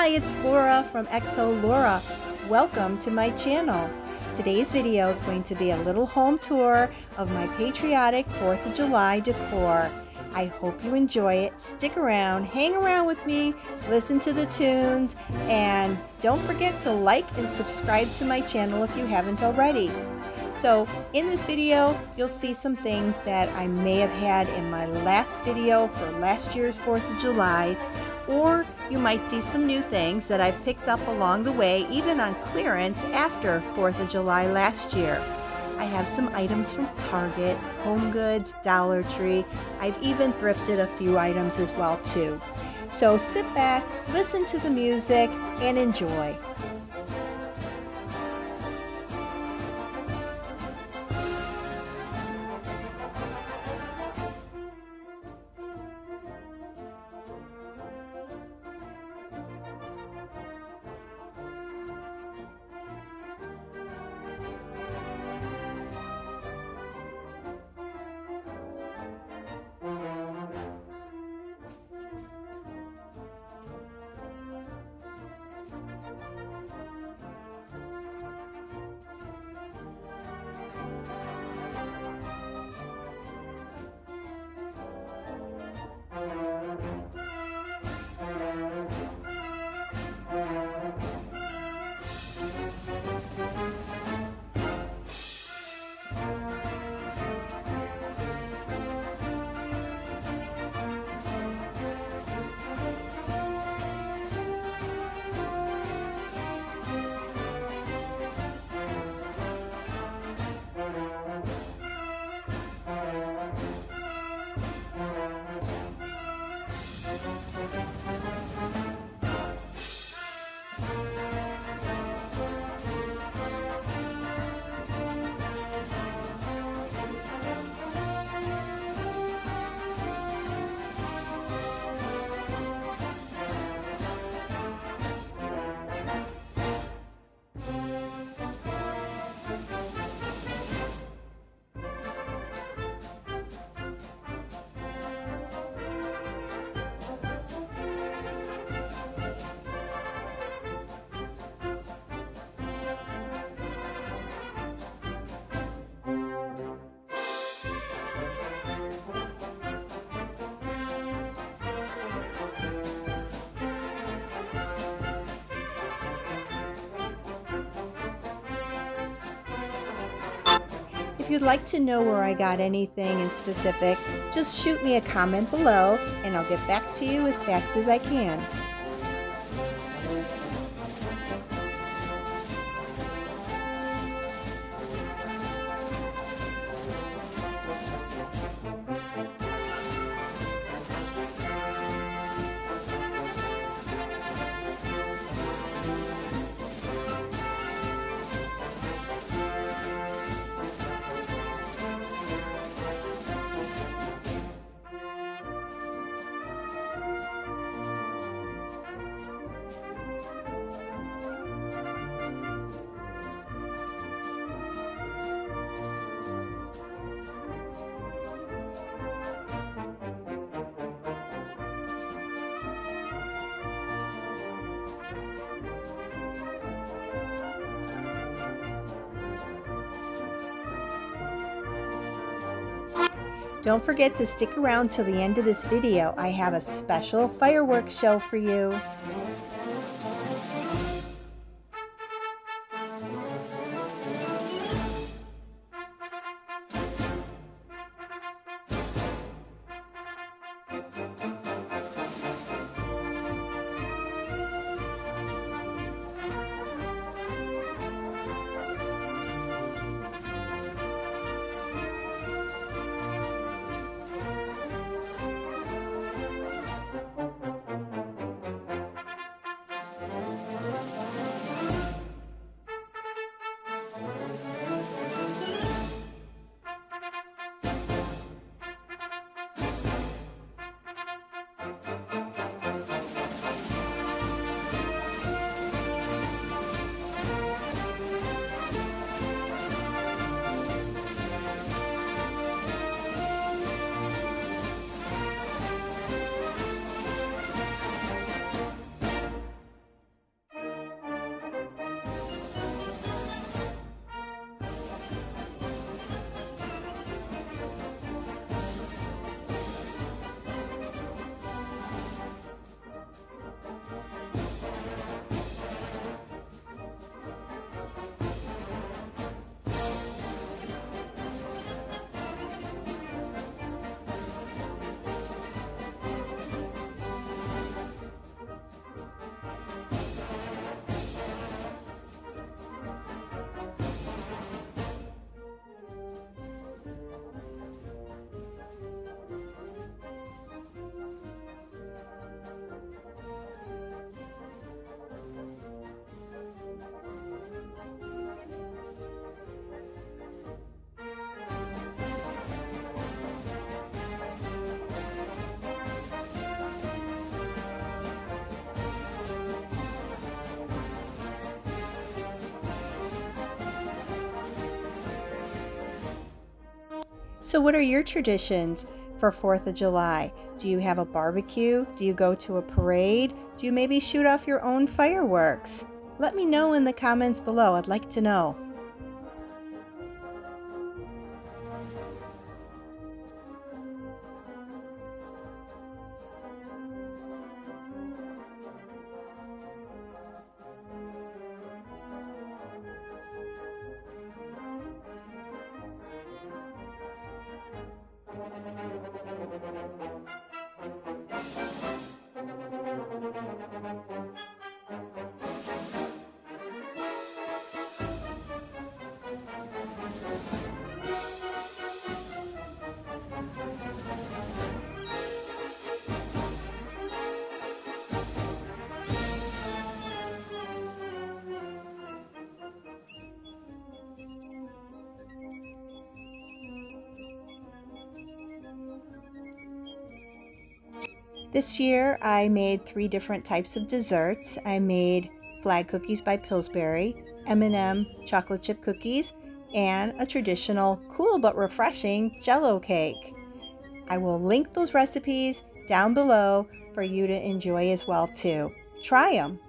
Hi, it's Laura from Exo Laura. Welcome to my channel. Today's video is going to be a little home tour of my Patriotic 4th of July decor. I hope you enjoy it. Stick around, hang around with me, listen to the tunes, and don't forget to like and subscribe to my channel if you haven't already. So in this video, you'll see some things that I may have had in my last video for last year's 4th of July, or you might see some new things that I've picked up along the way, even on clearance after 4th of July last year. I have some items from Target, Home Goods, Dollar Tree. I've even thrifted a few items as well too. So sit back, listen to the music, and enjoy. If you'd like to know where I got anything in specific, just shoot me a comment below and I'll get back to you as fast as I can. Don't forget to stick around till the end of this video. I have a special fireworks show for you. So what are your traditions for 4th of July? Do you have a barbecue? Do you go to a parade? Do you maybe shoot off your own fireworks? Let me know in the comments below. I'd like to know. This year I made 3 different types of desserts. I made flag cookies by Pillsbury, M&M chocolate chip cookies, and a traditional cool but refreshing Jello cake. I will link those recipes down below for you to enjoy as well too. Try them.